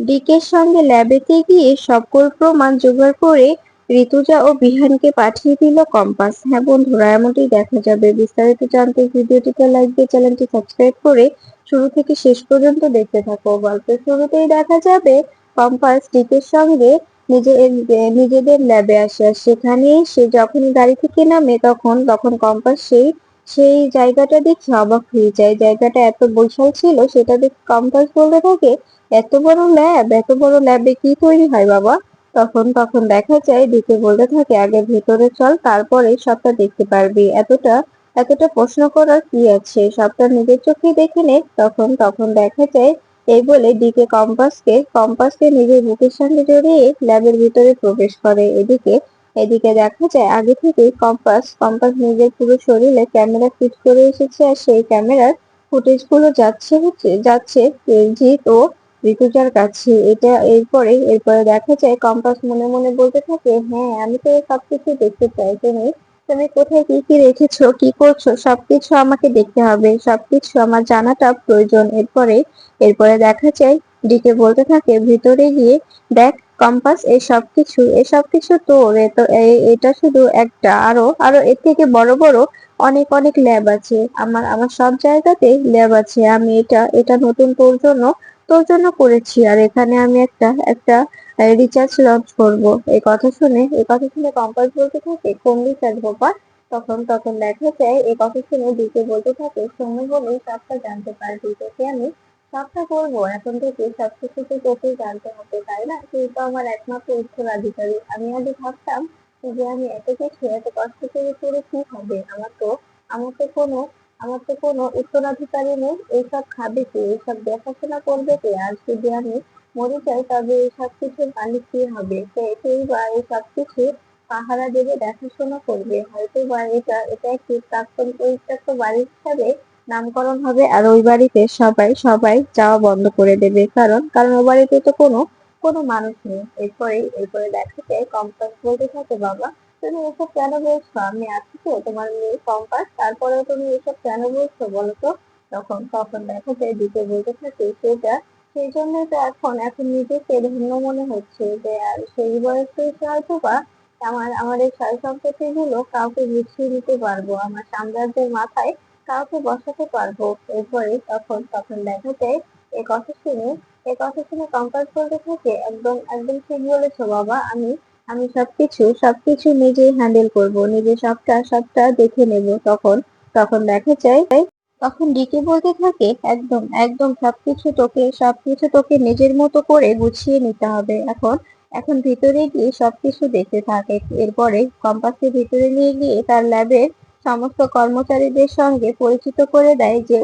ডিকের সঙ্গে ল্যাবেতে গিয়ে সকল প্রমাণ জোগাড় করে ঋতুজা ও বিহানকে পাঠিয়ে দিল কম্পাস। হ্যাঁ বন্ধুরা, এমনটাই দেখা যাবে। বিস্তারিত জানতে ভিডিওটিতে লাইক দিয়ে চ্যানেলটি সাবস্ক্রাইব করে শুরু থেকে শেষ পর্যন্ত দেখতে থাকো। গল্পের শুরুতেই দেখা যাবে কম্পাস ডিকের সঙ্গে নিজেদের ল্যাবে আসে। আর সেখানে সে যখন গাড়ি থেকে নামে তখন তখন কম্পাস সেই জায়গাটা দেখে অবাক হয়ে যায়। জায়গাটা এত বিশাল ছিল সেটা দেখে কম্পাস বলতে থাকে, এত বড় ল্যাবে কি তৈরি হয় বাবা? তখন তখন দেখা যায় দিকে বলতে থাকে, আগে ভেতরে চল, তারপরে সবটা দেখতে পারবি। এতটা এতটা প্রশ্ন করার কি আছে, সবটা নিজের চোখে দেখে নে। তখন তখন দেখা যায় এই বলে দিকে কম্পাসকে নিজের বুকের সঙ্গে জড়িয়ে ল্যাবের ভিতরে প্রবেশ করে। এদিকে দেখা যায় আগে থেকেই কম্পাস নিজের পুরো শরীরে ক্যামেরা ফিট করে এসেছে। আর সেই ক্যামেরার ফুটেজ গুলো যাচ্ছে জিৎ ও ঋতুজার কাছে। এরপরে দেখা যায় কম্পাস মনে মনে বলতে থাকে, হ্যাঁ আমি তো সবকিছু দেখতে চাই। তুমি তুমি কোথায় কি কি রেখেছো, কি করছো, সবকিছু আমাকে দেখতে হবে, সবকিছু আমার জানাটা প্রয়োজন। এরপরে দেখা যায় ডিকে বলতে থাকে, ভিতরে গিয়ে দেখ কম্পাস, এসব কিছু তোর। এটা শুধু একটা, আরো আরো এর থেকে বড় বড় অনেক অনেক ল্যাব আছে। আমার সব জায়গাতেই ল্যাব আছে। আমি এটা নতুন তোর জন্য করেছি। আর এখানে আমি একটা রিচার্জ লঞ্চ করব। এই কথা শুনে কম্পাস বলতে থাকে, কোন রিচার্জ বাবা? তখন তখন দেখা যায় এই কথা শুনে দিকে বলতে থাকে, সময় হলেই সবটা জানতে পারবি। তোকে আমি সবটা করবো। এখন থেকে সবকিছু তো তোকে জানতে হবে, তাই না? তুই তো আমার একমাত্র উত্তরাধিকারী। আমি আগে ভাবতাম যে আমি এত কিছু এত কষ্ট করে কি হবে, আমার তো কোনো উত্তরাধিকারী নেই। এইসব খাবে কে, এইসব দেখাশোনা করবে কে? আজ যদি আমি মরে যাই তবে এইসব কিছুর মালিক কে হবে? সেই বা এই সব কিছু পাহারা দেবে, দেখাশোনা করবে। হয়তো বা এটা একটি প্রাক্তন পরিত্যক্ত বাড়ি হিসাবে নামকরণ হবে। আর ওই বাড়িতে সবাই সবাই যাওয়া বন্ধ করে দেবে, কারণ ওই বাড়িতে তো কোনো মানুষ নেই। এরপরে দেখা যায় কম্পাস বলতে থাকে, বাবা তুমি এসব কেন বলছো? আমি আছি তো, তোমার মেয়ে কম্পাস, তারপরেও তুমি এসব কেন বলছো বলো তো? তখন দেখা যায় দিতে বলতে থাকে, সেই জন্যই তো এখন নিজেকে ধন্য মনে হচ্ছে যে আর সেই বয়সে এসে হয়তো বা আমার এই সয় সম্পত্তি গুলো কাউকে গুছিয়ে দিতে পারবো, আমার সাম্রাজ্যের মাথায় কাউকে বসাতে পারবো। তখন দেখা যায় এ কথা শুনে এ কথা শুনে কম্পাস বলতে থাকে, একদম একদম ঠিক বলেছো বাবা। আমি সবকিছু নিজেই হ্যান্ডেল করব, নিজে সবটা দেখে নেব। তখন তখন দেখা যায় তখন ডিকে বলতে থাকে, একদম একদম সবকিছু তোকে নিজের মতো করে গুছিয়ে নিতে হবে। এখন ভিতরে গিয়ে সবকিছু দেখতে থাকে। এরপরে কম্পাসকে ভিতরে নিয়ে গিয়ে তার ল্যাবের সমস্ত কর্মচারীদের সঙ্গে পরিচিত করে দেয় যে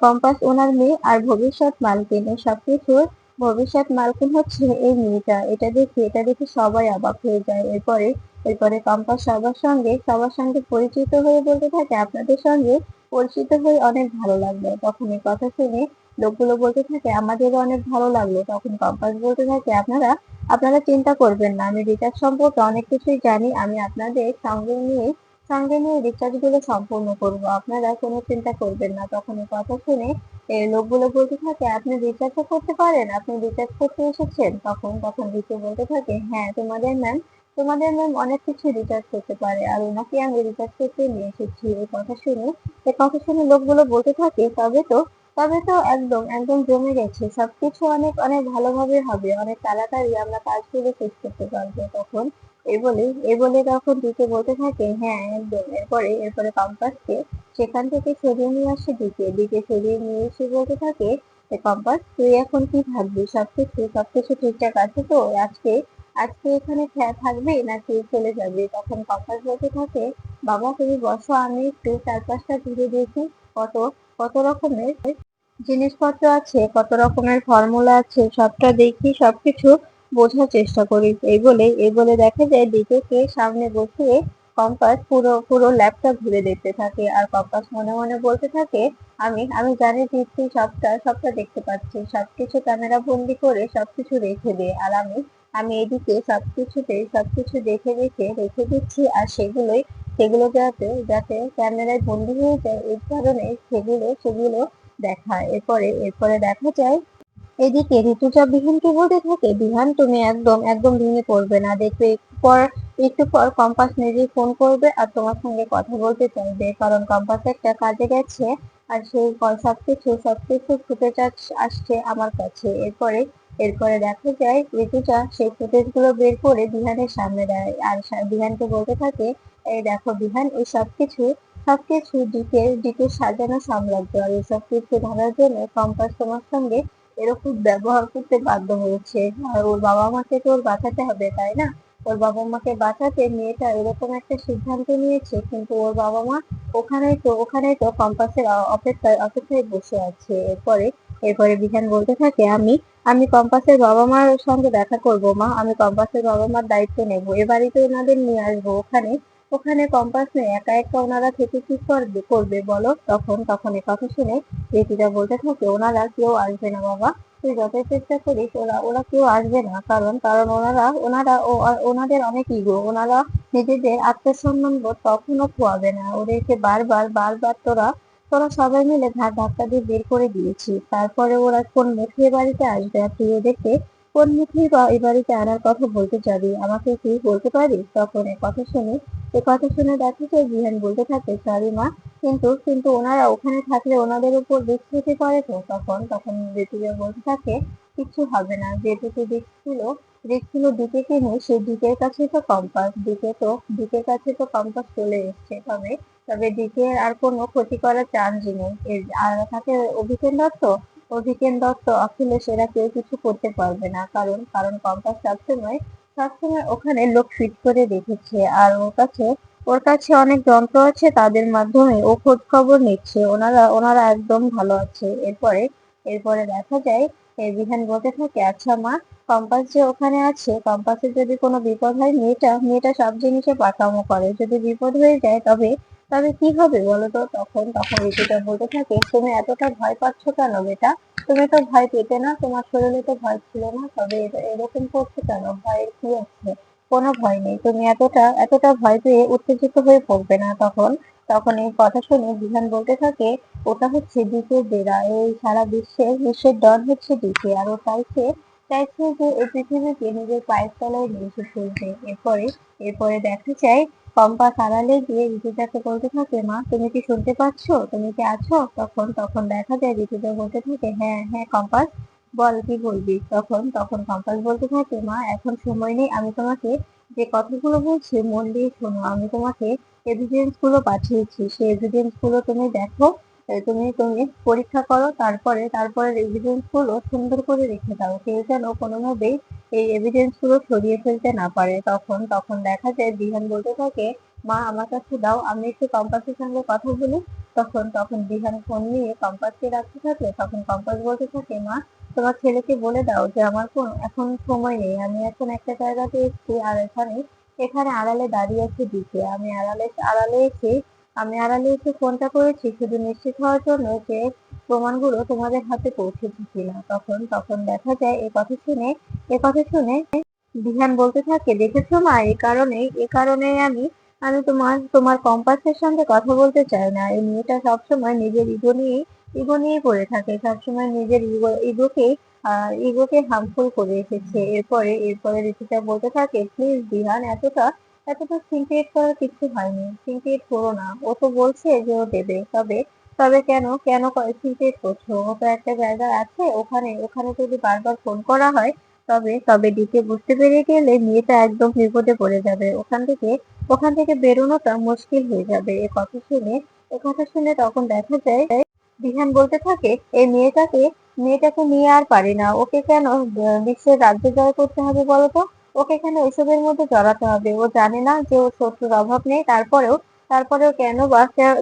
কম্পাস ওনার মেয়ে আর ভবিষ্যৎ মালকিন। এই সবকিছুর ভবিষ্যৎ মালকিন হচ্ছে এই মেয়েটা। এটা দেখে সবাই অবাক হয়ে যায়। এরপরে কম্পাস সবার সঙ্গে পরিচিত হয়ে বলতে থাকে, আপনাদের সঙ্গে পরিচিত হয়ে অনেক ভালো লাগলো। তখন এই কথা শুনে লোকগুলো বলতে থাকে, আমাদেরও অনেক ভালো লাগলো। তখন কম্পাস বলতে থাকে, আপনারা চিন্তা করবেন না, আমি রিচার্জ সম্পর্কে অনেক কিছুই জানি। আমি আপনাদের সঙ্গে নিয়ে রিচার্জ গুলো সম্পূর্ণ করবো, আপনারা কোনো চিন্তা করবেন না। তখন এই কথা শুনে এই লোকগুলো বলতে থাকে, আপনি রিচার্জও করতে পারেন, আপনি রিচার্জ করতে এসেছেন? তখন রিতু বলতে থাকে, হ্যাঁ তোমাদের ম্যাম অনেক কিছু রিচার্জ করতে পারে, আর ওনাকে আমি রিচার্জ করতে নিয়ে এসেছি। এই কথা শুনে লোকগুলো বলতে থাকে, তবে তো একদম একদম জমে গেছে, সবকিছু অনেক অনেক ভালোভাবে হবে, অনেক তাড়াতাড়ি আমরা কাজগুলো শেষ করতে পারবো। তখন এই বলে তখন দিকে বলতে থাকে, হ্যাঁ একদম। এরপরে কম্পাসকে সেখান থেকে সরিয়ে নিয়ে আসে দিকে সরিয়ে নিয়ে এসে বলতে থাকে, কম্পাস তুই এখন কি ভাববি? সবকিছু ঠিকঠাক আছে তো? আজকে আজকে এখানে থাকবি নাকি চলে যাবি? তখন কম্পাস বলতে থাকে, বাবা তুমি বসো, আমি একটু চারপাশটা ঘুরে দেখি। কত কত রকমের জিনিসপত্র আছে, কত রকমের ফর্মুলা আছে, সবটা দেখি, সবকিছু বোঝার চেষ্টা করি। এই বলে দেখা যায় দিকে সামনে বসিয়ে কম্পাস পুরো পুরো ল্যাবটা ঘুরে দেখতে থাকে। আর কম্পাস মনে মনে বলতে থাকে, আমি জানি যে তুই সবটা দেখতে পাচ্ছিস, সবকিছু ক্যামেরা বন্দি করে সবকিছু রেখে দে। আর আমি এদিকে সবকিছু দেখে দেখে রেখে দিচ্ছি। আর সেগুলো যাতে যাতে ক্যামেরায় বন্দি হয়ে যায়, এই কারণে সেগুলো দেখা। এরপরে দেখা যায় এদিকে ঋতুজা বিহানকে বলতে থাকে, বিহান তুমি একদম একদম ভেঙে পড়বে না, দেখবে একটু পর কম্পাস নিজেই ফোন করবে আর তোমার সঙ্গে কথা বলতে চাইবে, কারণ কম্পাস একটা কাজে গেছে আর সেই সবকিছু ফুটেজ আসছে আমার কাছে। এরপরে দেখা যায় ঋতুজা সেই ফুটেজ গুলো বের করে বিহানের সামনে দেয় আর বিহানকে বলতে থাকে, এই দেখো বিহান, এই সবকিছু ডিকের সাজানো সাম্রাজ্য, আর এই সবকিছু ধরার জন্য কম্পাস তোমার সঙ্গে এরকম ব্যবহার করতে বাধ্য হয়েছে। আর ওর বাবা মাকে তো ওর বাঁচাতে হবে, তাই না? ওর বাবা মাকে বাঁচাতে মেয়েটা এরকম একটা সিদ্ধান্ত নিয়েছে, কিন্তু ওর বাবা মা ওখানেই তো কম্পাসের অপেক্ষায় বসে আছে। এরপরে বিধান বলতে থাকে, আমি কম্পাসের বাবা মার সঙ্গে দেখা করব মা, আমি কম্পাসের বাবা মার দায়িত্ব নেব, এ বাড়িতে ওনাদের নিয়ে আসবো। ওখানে ওখানে কম্পাস নেই, একা একা ওনারা থেকে কি করবে বলো? তখন এ কথা শুনে ঋতুজা বলতে থাকে, ওনারা কেউ আসবে না বাবা, তুই যতই চেষ্টা করিস ওরা ওরা কেউ আসবে না, কারণ কারণ ওনারা ওনারা ও আর ওনাদের অনেক ইগো, ওনারা নিজেদের আত্মসম্মান বোধ কখনো খোয়াবে না, ওদেরকে বারবার বারবার তোরা তোরা সবাই মিলে ঘাট ধাক্কা দিয়ে বের করে দিয়েছিস, তারপরে ওরা কোন মুখে এ বাড়িতে আসবে আর তুই ওদেরকে কোন মুখেই বা এ বাড়িতে আনার কথা বলতে যাবি, আমাকে কি বলতে পারিস? তখন এ কথা শুনে দেখা যায় বিহান বলতে থাকে, সরি মা, কিন্তু ওনারা ওখানে থাকলে ওনাদের উপর রিস্ক হতে পারে তো। তখন ঋতুজা বলতে থাকে, কিচ্ছু হবে না, যেটুকু রিস্ক ছিল ডিকেকে নিয়ে, সেই ডিকের কাছে তো কম্পাস, ডিকের কাছে তো কম্পাস চলে এসছে, তবে ডিকের আর কোনো ক্ষতি করার চান্সই নেই। আর থাকে অভিকেন দত্ত, অখিলেশ, এরা কেউ কিছু করতে পারবে না, কারণ কম্পাস সবসময় ওখানে লোক ফিট করে রেখেছে, আর ওর কাছে অনেক যন্ত্র আছে, তাদের মাধ্যমে ও খোঁজ খবর নিচ্ছে, ওনারা একদম ভালো আছে। এরপরে দেখা যায় বিধান বলতে থাকে, আচ্ছা মা, কম্পাস যে ওখানে আছে, কম্পাসের যদি কোনো বিপদ হয়, মেয়েটা সব জিনিসে পাকামো করে, যদি বিপদ হয়ে যায় তবে তবে কি হবে বলো তো? তখন ঋতুটা বলতে থাকে, তুমি এতটা ভয় পাচ্ছ কেন বেটা? তুমি তো ভয় পেতে না, তোমার শরীরে তো ভয় ছিল না, তবে এরকম করছো কেন? ভয়ের কি আছে? কোনো ভয় নেই, তুমি এতটা এতটা ভয় পেয়ে উত্তেজিত হয়ে পড়বে না। তখন এই কথা শুনে বিধান বলতে থাকে, ওটা হচ্ছে ডিকে বেড়া, এই সারা বিশ্বের ডন হচ্ছে ডিকে, আর ও চাইছে যে এই পৃথিবীকে নিজের পায়ের তলায় নিয়ে এসে ফেলতে। এরপরে দেখা যায় কম্পাস আড়ালে গিয়ে ঋতুজাকে বলতে থাকে, মা তুমি কি শুনতে পাচ্ছ? তুমি কি আছো? তখন দেখা যায় ঋতুজা বলতে থাকে, হ্যাঁ হ্যাঁ কম্পাস, বল কি বলবি? তখন কম্পাস বলতে থাকে, মা এখন সময় নেই, আমি তোমাকে যে কথাগুলো বলছি মন দিয়ে শোনো, আমি তোমাকে এভিডেন্স গুলো পাঠিয়েছি, সেই এভিডেন্স গুলো তুমি দেখো, তুমি পরীক্ষা করো, তারপরে এভিডেন্স গুলো সুন্দর করে রেখে দাও, কেউ যেন কোনোভাবেই এই এভিডেন্স গুলো ছড়িয়ে ফেলতে না পারে। তখন দেখা যায় বিহান বলতে থাকে, মা আমার কাছে দাও, আমি একটু কম্পাসের সঙ্গে কথা বলি। তখন বিহান ফোন নিয়ে কম্পাসকে রাখতে থাকে, তখন কম্পাস বলতে থাকে, মা তোমার ছেলেকে বলে দাও যে আমার এখন সময় নেই, আমি এখন একটা জায়গাতে এসেছি, আর এখানে আড়ালে দাঁড়িয়ে আছে দিকে, আমি আড়ালে এসে ফোনটা করেছি শুধু নিশ্চিত হওয়ার জন্য যে প্রমাণগুলো তোমাদের হাতে পৌঁছেছে কিনা। তখন দেখা যায় এ কথা শুনে বিহান বলতে থাকে, দেখেছো মা, এ কারণেই আমি তোমার কম্পাসের সঙ্গে কথা বলতে চাই না, এই মেয়েটা সবসময় নিজের ইগো নিয়েই পড়ে থাকে, সবসময় নিজের ইগোকে হার্মফুল করে এসেছে। এরপরে ঋতুজা বলতে থাকে, প্লিজ বিহান, এতটা এতটা সিনক্রিয়েট করার কিছু হয়নি, সিনক্রিয়েট করো না, ও তো বলছে যে ও দেবে, তবে কেন সিনক্রিয়েট করছো? ও তো একটা জায়গায় আছে, ওখানে ওখানে যদি বারবার ফোন করা হয়, তবে ডিকে বুঝতে পেরে গেলে মেয়েটা একদম বিপদে পড়ে যাবে, ওখান থেকে বেরোনোটা মুশকিল হয়ে যাবে। এ কথা শুনে তখন দেখা যায় বিহান বলতে থাকে, এই মেয়েটাকে নিয়ে আর পারি না, ওকে কেন বিশ্বের রাজ্য জয় করতে হবে বলতো? ওকে কেন এসবের মধ্যে জড়াতে হবে? ও জানে না যে ওর শত্রুর অভাব নেই, তারপরেও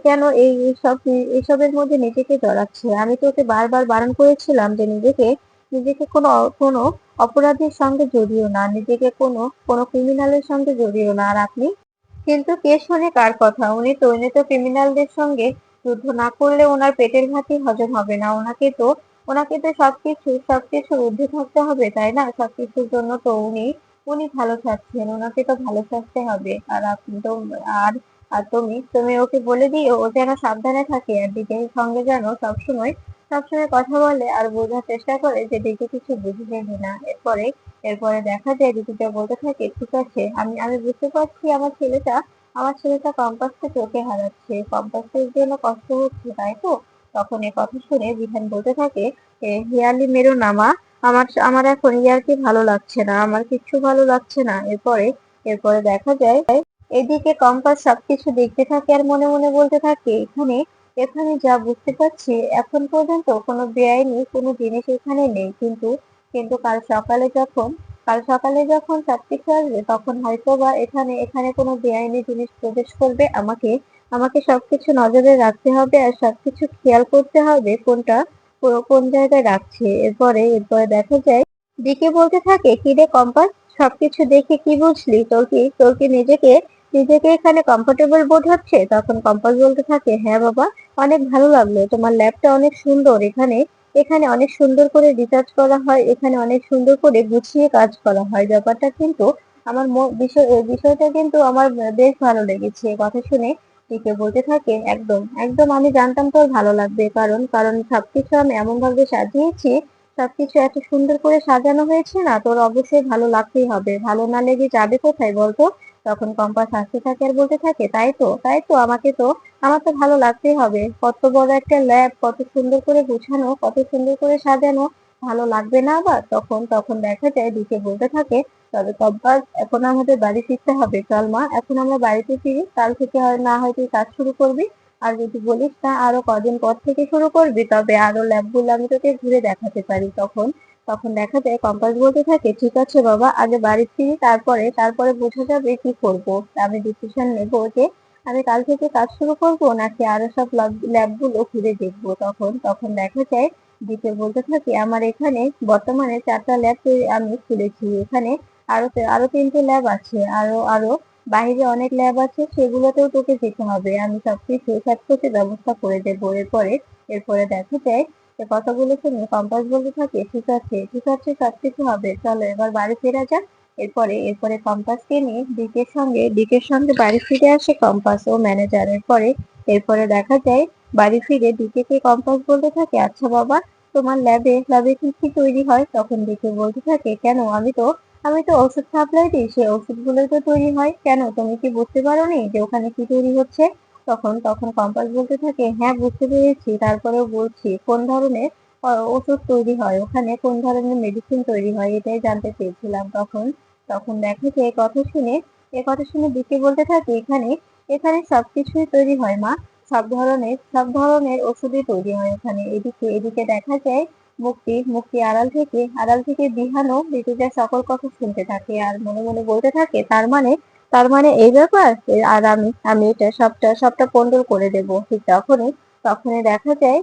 কেন এইসবের মধ্যে নিজেকে জড়াচ্ছে? আমি তো ওকে বারবার বারণ করেছিলাম যে নিজেকে কোনো অপরাধীর সঙ্গে জড়িও না, নিজেকে কোনো ক্রিমিনালের সঙ্গে জড়িও না। আর আপনি? কিন্তু কে শোনে কার কথা? উনি তো ক্রিমিনালদের সঙ্গে যুদ্ধ না করলে ওনার পেটের ভাতই হজম হবে না, ওনাকে তো সবকিছুর ঊর্ধ্বে থাকতে হবে, তাই না? সবকিছুর জন্য তো উনি ভালো থাকছেন, ওনাকে তো ভালো থাকতে হবে। আর আপনি তো আর আর তুমি ওকে বলে দিও ও যেন সাবধানে থাকে, আর দিদির সঙ্গে যেন সবসময় সবসময় কথা বলে আর বোঝার চেষ্টা করে যে দিকে কিছু বুঝবে কিনা। এরপরে এরপরে দেখা যায় ঋতুজা বলতে থাকে, ঠিক আছে, আমি আমি বুঝতে পারছি আমার ছেলেটা কম্পাসটা চোখে হারাচ্ছে, কম্পাসের জন্য কষ্ট হচ্ছে, তাই তো? তখন এ কথা শুনে বিধান বলতে থাকে, হেয়ালি মেরো না মা, আমার এখন ইয়ার্কি ভালো লাগছে না, আমার কিচ্ছু ভালো লাগছে না। এরপরে এরপরে দেখা যায় এদিকে কম্পাস সবকিছু দেখতে থাকে আর মনে মনে বলতে থাকে, এখানে এখানে যা বুঝতে পারছি এখন পর্যন্ত কোনো বেআইনি কোনো জিনিস এখানে নেই, কিন্তু কিন্তু কাল সকালে যখন সবকিছু আসবে তখন হয়তো বা এখানে এখানে কোনো বেআইনি জিনিস প্রবেশ করবে। আমাকে আমাকে সবকিছু নজরে রাখতে হবে আর সবকিছু খেয়াল করতে হবে কোনটা কোন জায়গায় রাখছে। এরপরে দেখা যায় দিকে বলতে থাকে, কি রে কম্পাস, সবকিছু দেখে কি বুঝলি? তোর কি নিজেকে এখানে কমফোর্টেবল বোধ হচ্ছে? তখন কম্পাস বলতে থাকে, হ্যাঁ বাবা, অনেক ভালো লাগলো, তোমার ল্যাবটা অনেক সুন্দর, এখানে এখানে অনেক সুন্দর করে রিসার্চ করা হয়, এখানে অনেক সুন্দর করে গুছিয়ে কাজ করা হয়। ব্যাপারটা কিন্তু এই বিষয়টা কিন্তু আমার বেশ ভালো লেগেছে। কথা শুনে টিকে বলতে থাকে, একদম একদম আমি জানতাম তোর ভালো লাগবে, কারণ কারণ সবকিছু আমি এমন ভাবে সাজিয়েছি, সবকিছু এত সুন্দর করে সাজানো হয়েছে না, তোর অবশ্যই ভালো লাগতেই হবে, ভালো না লেগে যাবে কোথায় বলতো? তখন কম্পাস হাসতে থাকে আর বলতে থাকে, তাই তো আমার তো ভালো লাগতেই হবে, কত বড় একটা ল্যাব, কত সুন্দর করে গোছানো, কত সুন্দর করে সাজানো, ভালো লাগবে না আবার? তখন দেখা যায় দিকে বলতে থাকে, তবে কম্পাস এখন আমাদের বাড়ি ফিরতে হবে, চল মা এখন আমরা বাড়িতে ফিরি, কাল থেকে না হয় তুই কাজ শুরু করবি, আর যদি বলিস না আরো কদিন পর থেকে শুরু করবি তবে আরো ল্যাবগুলো আমি তোকে ঘুরে দেখাতে পারি। তখন তখন দেখা যায় কম্পাস বলতে থাকে, ঠিক আছে বাবা, আগে বাড়ি ফিরি, তারপরে তারপরে বোঝা যাবে কি করব। আমি ডিসিশন নেবো যে আমি কাল থেকে কাজ শুরু করব নাকি আরো সব ল্যাব গুলো ঘুরে দেখবো। তখন তখন দেখা যায় দ্বিতীয় বলতে থাকে, আমার এখানে বর্তমানে 4টা ল্যাব আমি খুলেছি, এখানে আরো 3টে ল্যাব আছে, আরো আরো বাইরে অনেক ল্যাব আছে, সেগুলোতেও তোকে যেতে হবে, আমি সবকিছু ব্যবস্থা করে দেবো। এরপরে দেখা যায় এ কথাগুলো শুনে কম্পাস বলতে থাকে, ঠিক আছে সবকিছু হবে, চলো এবার বাড়ি ফেরা যাক। এরপরে কম্পাসকে নিয়ে ডিকের সঙ্গে বাড়ি ফিরে আসে কম্পাস ও ম্যানেজার। এরপরে দেখা যায় বাড়ি ফিরে ডিকেকে কম্পাস বলতে থাকে, আচ্ছা বাবা, তোমার ল্যাবে কি কি তৈরি হয়? তখন ডিকে বলতে থাকে, কেন, আমি তো ওষুধ সাপ্লাই দিই, সেই ওষুধগুলোই তো তৈরি হয়, কেন তুমি কি বুঝতে পারোনি যে ওখানে কি তৈরি হচ্ছে? তখন কম্পাস বলতে থাকে, হ্যাঁ বুঝতে পেরেছি, তারপরেও বলছি কোন ধরনের ওষুধ তৈরি হয় ওখানে, কোন ধরনের মেডিসিন তৈরি হয়, এটাই জানতে চেয়েছিলাম। তখন তখন দেখে যে এ কথা শুনে দিকে বলতে থাকে, এখানে এখানে সবকিছুই তৈরি হয় মা, সব ধরনের ওষুধই তৈরি হয় এখানে। এদিকে এদিকে দেখা যায় মুক্তি আড়াল থেকে বিহানও ঋতুজার সকল কথা শুনতে থাকে আর মনে মনে বলতে থাকে, তার মানে এই ব্যাপার। আর আমি এটা সবটা কন্ট্রোল করে দেবো। ঠিক তখনই দেখা যায়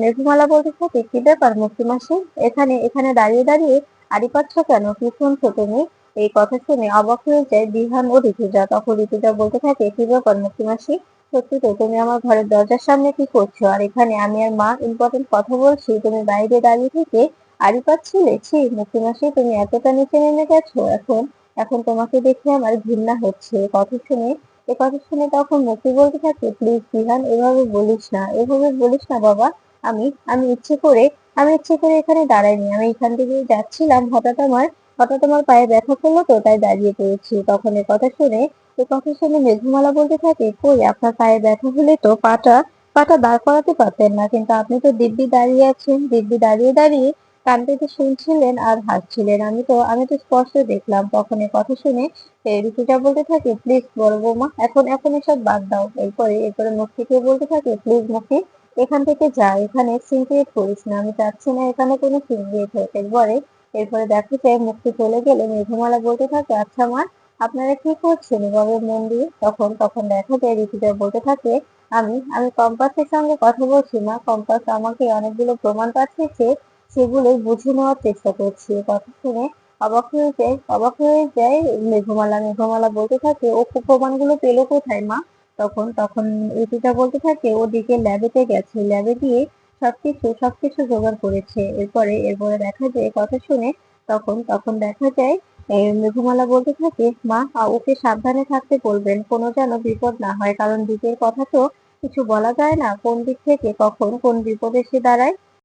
মেঘমালা বলতে থাকে, কি ব্যাপার মুক্তি মাসি, এখানে এখানে দাঁড়িয়ে দাঁড়িয়ে আড়ি পাচ্ছ কেন, কি শুনছো তুমি? এই কথা শুনে অবাক হয়ে যায় বিহান ও ঋতুজা। তখন ঋতুজা বলতে থাকে, কি ব্যাপার মুক্তি মাসি, সত্যি তো তুমি আমার ঘরের দরজার সামনে কি করছো, আর এখানে আমি আর মা ইম্পর্টেন্ট কথা বলছি, তুমি বাইরে দাঁড়িয়ে থেকে আড়ি পাচ্ছিলে? ছি মুক্তি মাসি, তুমি এতটা নিচে নেমে গেছো, এখন এখন তোমাকে দেখে আমার ঘৃণা হচ্ছে। এ কথা শুনে তখন মুক্তি বলতে থাকে, প্লিজ বিহান, এভাবে বলিস না বাবা, আমি আমি ইচ্ছে করে আমি ইচ্ছে করে এখানে দাঁড়াইনি, আমি এখান থেকে যাচ্ছিলাম, হঠাৎ আমার পায়ে ব্যথা করলো তো তাই দাঁড়িয়ে পড়েছি। তখন এ কথা শুনে মেঘমালা বলতে থাকে, কই আপনার পায়ে ব্যথা হলে তো পাটা দাঁড় করাতে পারতেন না, কিন্তু আপনি তো দিব্যি দাঁড়িয়ে আছেন, দিব্যি দাঁড়িয়ে দাঁড়িয়ে কান পেতে শুনছিলেন আর হাসছিলেন, আমি তো স্পষ্ট দেখলাম। তখন এ কথা শুনে ঋতুজা বলতে থাকে, প্লিজ বড় বৌমা, এখন এসব বাদ দাও। এরপরে মুক্তিকে বলতে থাকে, প্লিজ মুক্তি, এখান থেকে যা, এখানে সিন ক্রিয়েট করিস না, আমি চাচ্ছি না এখানে কোনো সিন ক্রিয়েট হোক। এরপরে দেখা যায় মুক্তি চলে গেলে মেঘমালা বলতে থাকে, আচ্ছা মা, আপনারা কি করছেন এভাবে মন দিয়ে? তখন দেখা যায় ঋতুজা বলতে থাকে, আমি কম্পাসের সঙ্গে কথা বলছি মা, কম্পাস আমাকে অনেকগুলো প্রমাণ পাঠিয়েছে, সেগুলো বুঝে নেওয়ার চেষ্টা করছি। এ কথা শুনে অবাক হয়ে যায় মেঘমালা বলতে থাকে, ও প্রমাণগুলো পেলো কোথায় মা? তখন ঋতুজা বলতে থাকে, ওদিকে ল্যাবেতে গেছে, ল্যাবে গিয়ে সবকিছু জোগাড় করেছে। এরপরে দেখা যায় কথা শুনে তখন দেখা যায় মেঘমালা বলতে থাকে, মা ওকে সাবধানে থাকতে বলবেন, কোনো যেন বিপদ না হয়, কারণ দিকের কথা তো কিছু বলা যায় না কোন দিক থেকে কখন কোন বিপদে এসে দাঁড়ায়।